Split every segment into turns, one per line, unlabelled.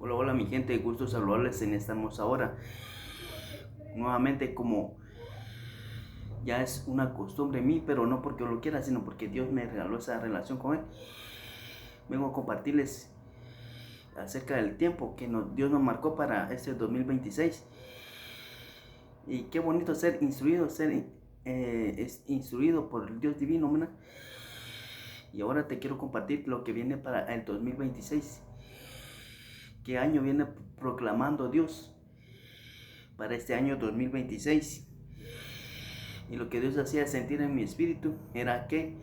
Hola, hola mi gente, gusto saludarles en esta hermosa hora. Nuevamente, como ya es una costumbre en mí, pero no porque yo lo quiera, sino porque Dios me regaló esa relación con Él, vengo a compartirles acerca del tiempo que Dios nos marcó para este 2026. Y qué bonito ser instruido, es instruido por el Dios divino, ¿verdad? Y ahora te quiero compartir lo que viene para el 2026. ¿Qué año viene proclamando Dios para este año 2026? Y lo que Dios hacía sentir en mi espíritu era que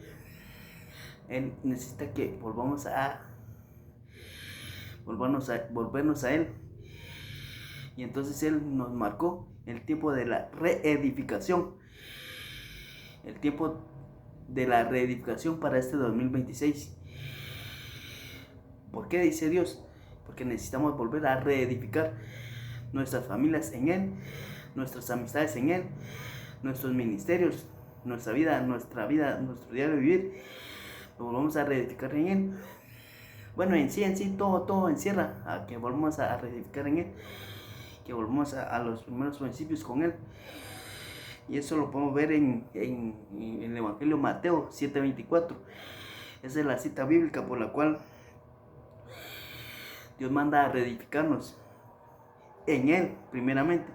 Él necesita que volvernos a Él. Y entonces Él nos marcó el tiempo de la reedificación. El tiempo de la reedificación para este 2026. ¿Por qué dice Dios? Porque necesitamos volver a reedificar nuestras familias en Él, nuestras amistades en Él, nuestros ministerios, nuestro diario vivir. Lo volvamos a reedificar en Él. Bueno, en sí, todo encierra a que volvamos a reedificar en Él, que volvamos a los primeros principios con Él. Y eso lo podemos ver en el Evangelio Mateo 7:24. Esa es la cita bíblica por la cual Dios manda a reedificarnos en Él, primeramente.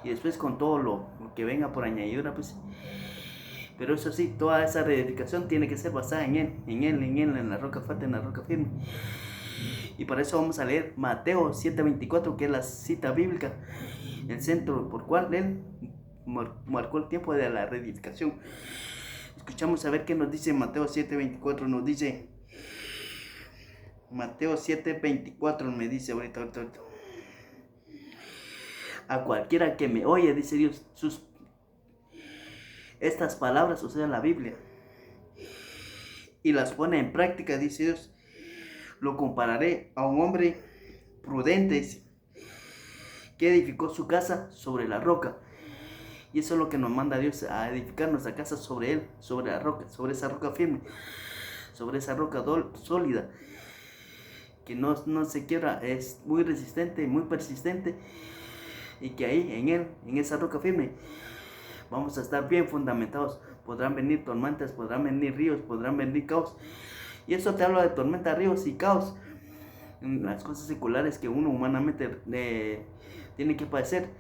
Y después con todo lo que venga por añadidura, pues. Pero eso sí, toda esa reedificación tiene que ser basada en Él, en la roca fuerte, en la roca firme. Y para eso vamos a leer Mateo 7:24, que es la cita bíblica, el centro por cual Él marcó el tiempo de la reedificación. Escuchamos a ver qué nos dice Mateo 7:24. Nos dice Mateo 7:24, me dice ahorita. A cualquiera que me oye, dice Dios, estas palabras, o sea, la Biblia, y las pone en práctica, dice Dios, lo compararé a un hombre prudente que edificó su casa sobre la roca. Y eso es lo que nos manda Dios, a edificar nuestra casa sobre Él, sobre la roca, sobre esa roca firme, sobre esa roca sólida, que no se quiebra, es muy resistente, muy persistente, y que ahí en Él, en esa roca firme, vamos a estar bien fundamentados. Podrán venir tormentas, podrán venir ríos, podrán venir caos. Y eso te habla de tormentas, ríos y caos, en las cosas seculares que uno humanamente tiene que padecer.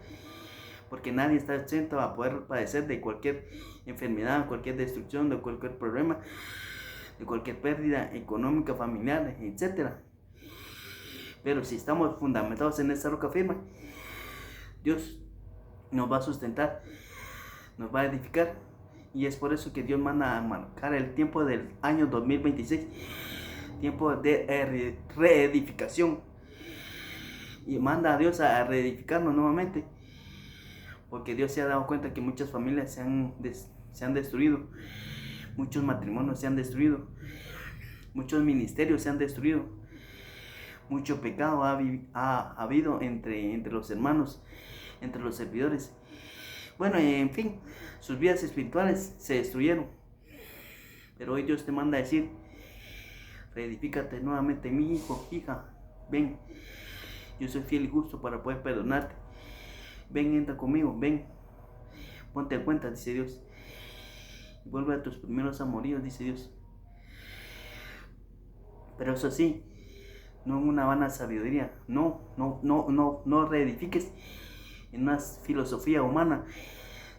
Porque nadie está exento a poder padecer de cualquier enfermedad, cualquier destrucción, de cualquier problema, de cualquier pérdida económica, familiar, etc. Pero si estamos fundamentados en esta roca firme, Dios nos va a sustentar, nos va a edificar. Y es por eso que Dios manda a marcar el tiempo del año 2026, tiempo de reedificación. Y manda a Dios a reedificarnos nuevamente, porque Dios se ha dado cuenta que muchas familias se han destruido, muchos matrimonios se han destruido, muchos ministerios se han destruido, mucho pecado ha habido entre los hermanos, entre los servidores. Bueno, en fin, sus vidas espirituales se destruyeron. Pero hoy Dios te manda a decir, reedifícate nuevamente, mi hijo, hija, ven, yo soy fiel y justo para poder perdonarte. Ven, entra conmigo, ven, ponte a cuenta, dice Dios. Vuelve a tus primeros amoríos, dice Dios. Pero eso sí, no en una vana sabiduría, no reedifiques en una filosofía humana,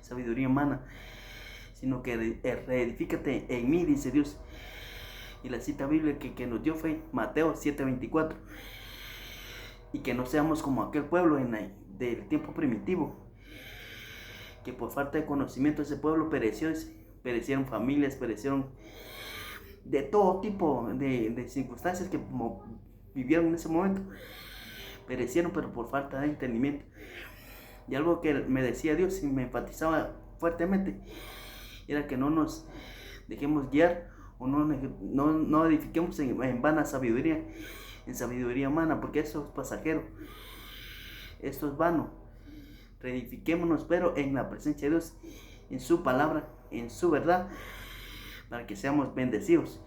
sabiduría humana, sino que reedifícate en mí, dice Dios. Y la cita bíblica que nos dio fue Mateo 7:24. Y que no seamos como aquel pueblo del tiempo primitivo, que por falta de conocimiento ese pueblo perecieron familias, perecieron de todo tipo de circunstancias que vivieron en ese momento, perecieron, pero por falta de entendimiento. Y algo que me decía Dios y me enfatizaba fuertemente era que no nos dejemos guiar o no edifiquemos en vana sabiduría, en sabiduría humana, porque eso es pasajero, esto es vano. Reedifiquémonos, pero en la presencia de Dios, en su palabra, en su verdad, para que seamos bendecidos.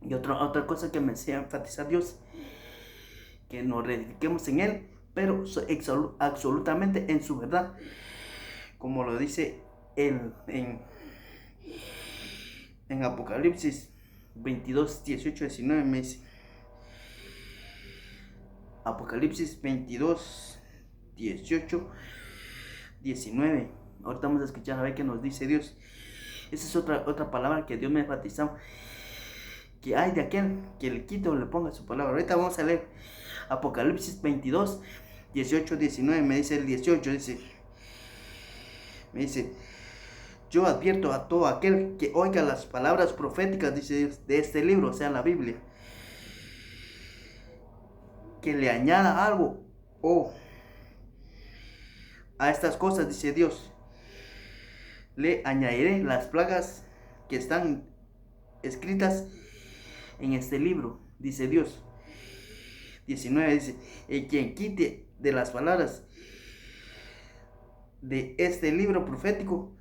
Y otra cosa que me hacía enfatizar Dios que nos reedifiquemos en Él, pero absolutamente en su verdad, como lo dice en Apocalipsis 22, 18, 19, me dice. Apocalipsis 22, 18, 19. Ahorita vamos a escuchar a ver qué nos dice Dios. Esa es otra palabra que Dios me enfatizó. Que hay de aquel que le quite o le ponga su palabra. Ahorita vamos a leer Apocalipsis 22, 18, 19. Me dice el 18, me dice: yo advierto a todo aquel que oiga las palabras proféticas, dice Dios, de este libro, o sea, la Biblia, que le añada algo o a estas cosas, dice Dios, le añadiré las plagas que están escritas en este libro, dice Dios. 19 dice: el quien quite de las palabras de este libro profético,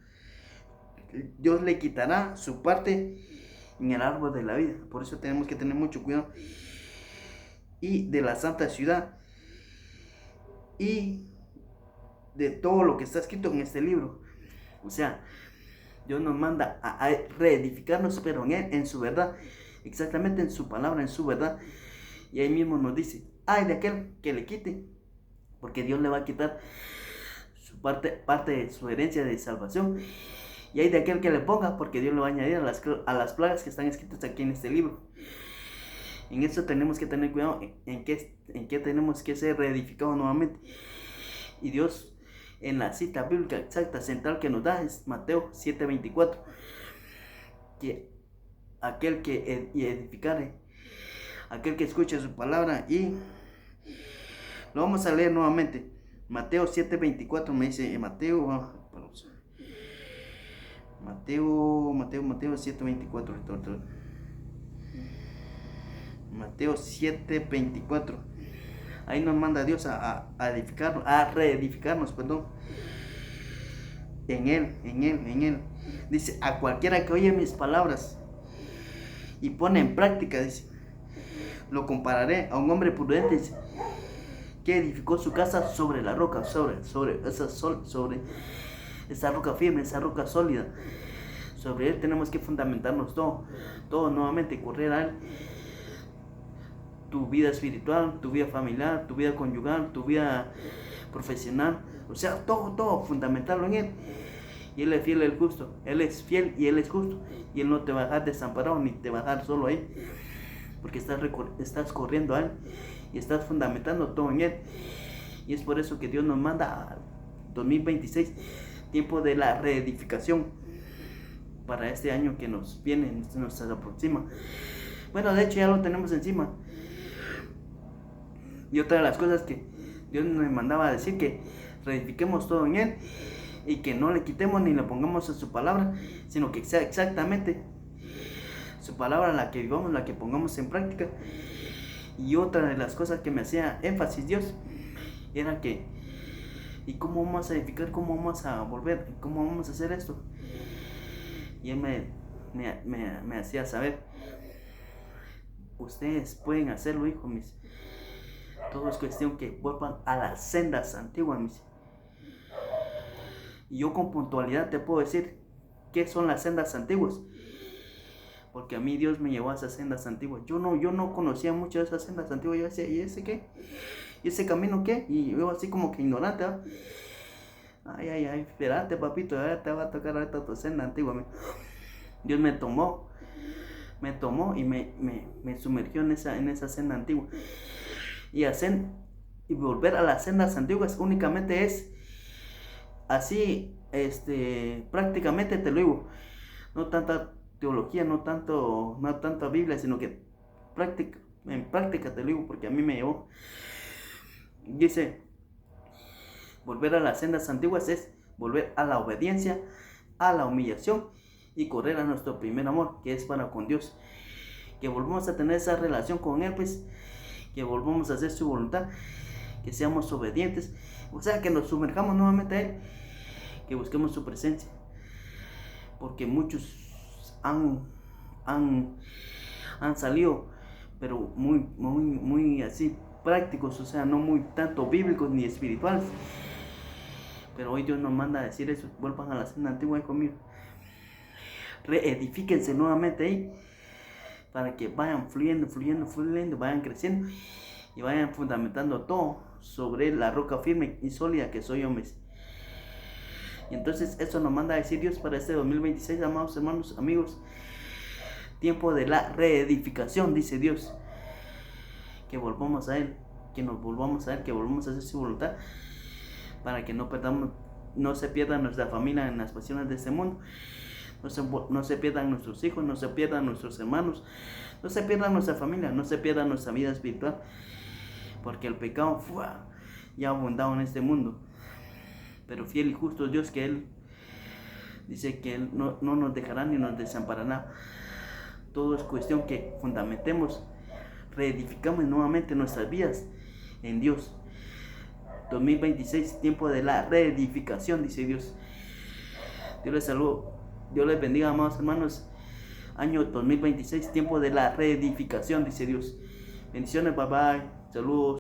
Dios le quitará su parte en el árbol de la vida. Por eso tenemos que tener mucho cuidado. Y de la santa ciudad y de todo lo que está escrito en este libro. O sea, Dios nos manda a reedificarnos, pero en Él, en su verdad, exactamente en su palabra, en su verdad. Y ahí mismo nos dice: ay de aquel que le quite, porque Dios le va a quitar su parte de su herencia de salvación. Y hay de aquel que le ponga, porque Dios le va a añadir a las plagas que están escritas aquí en este libro. En esto tenemos que tener cuidado, en qué tenemos que ser reedificados nuevamente. Y Dios, en la cita bíblica exacta, central que nos da, es Mateo 7:24, que aquel que edificare, aquel que escuche su palabra, y lo vamos a leer nuevamente. Mateo 7:24 me dice, Mateo 7:24, Mateo 7:24. Ahí nos manda Dios a edificarnos, a reedificarnos, perdón, en Él. Dice: a cualquiera que oye mis palabras y pone en práctica, dice, lo compararé a un hombre prudente, dice, que edificó su casa sobre la roca, sobre esa roca firme, esa roca sólida. Sobre Él tenemos que fundamentarnos todo nuevamente, correr a Él. Tu vida espiritual, tu vida familiar, tu vida conyugal, tu vida profesional, o sea, todo fundamentarlo en Él. Y Él es fiel y Él es justo. Él es fiel y Él es justo. Y Él no te va a dejar desamparado ni te va a dejar solo ahí, porque estás corriendo a Él y estás fundamentando todo en Él. Y es por eso que Dios nos manda a 2026, tiempo de la reedificación, para este año que nos viene, nos aproxima. Bueno, de hecho ya lo tenemos encima. Y otra de las cosas que Dios nos mandaba a decir, que reedifiquemos todo en Él y que no le quitemos ni le pongamos a su palabra, sino que sea exactamente su palabra la que vivamos, la que pongamos en práctica. Y otra de las cosas que me hacía énfasis Dios era que, ¿y cómo vamos a edificar? ¿Cómo vamos a volver? ¿Cómo vamos a hacer esto? Y Él me hacía saber: ustedes pueden hacerlo, hijo mis. Todo es cuestión que vuelvan a las sendas antiguas, mis. Y yo con puntualidad te puedo decir qué son las sendas antiguas, porque a mí Dios me llevó a esas sendas antiguas. Yo no conocía mucho de esas sendas antiguas. Yo decía: ¿y ese qué? ¿Y ese camino qué? Y yo así como que ignorante, ¿eh? Ay, espérate, papito, te va a tocar ahorita tu senda antigua. Dios me tomó y me sumergió en esa senda antigua. Y volver a las sendas antiguas únicamente es así, prácticamente te lo digo, no tanta teología, no tanta Biblia, sino que en práctica te lo digo, porque a mí me llevó. Dice: volver a las sendas antiguas es volver a la obediencia, a la humillación y correr a nuestro primer amor, que es para con Dios. Que volvamos a tener esa relación con Él, pues, que volvamos a hacer su voluntad, que seamos obedientes, o sea, que nos sumerjamos nuevamente a Él, que busquemos su presencia, porque muchos han salido, pero muy así, prácticos, o sea, no muy tanto bíblicos ni espirituales. Pero hoy Dios nos manda a decir eso. Vuelvan a la senda antigua conmigo. Reedifíquense nuevamente ahí, para que vayan fluyendo, vayan creciendo y vayan fundamentando todo sobre la roca firme y sólida que soy yo mismo. Y entonces eso nos manda a decir Dios para este 2026, amados hermanos, amigos. Tiempo de la reedificación, dice Dios. Que volvamos a Él, que nos volvamos a Él, que volvamos a hacer su voluntad, para que no se pierda nuestra familia en las pasiones de este mundo. No se pierdan nuestros hijos, no se pierdan nuestros hermanos, no se pierda nuestra familia, no se pierda nuestra vida espiritual. Porque el pecado ya ha abundado en este mundo. Pero fiel y justo Dios, que Él dice que Él no nos dejará ni nos desamparará. Todo es cuestión que fundamentemos, reedificamos nuevamente nuestras vidas en Dios. 2026, tiempo de la reedificación, dice Dios. Dios les saludo, Dios les bendiga, amados hermanos. Año 2026, tiempo de la reedificación, dice Dios. Bendiciones, bye bye, saludos.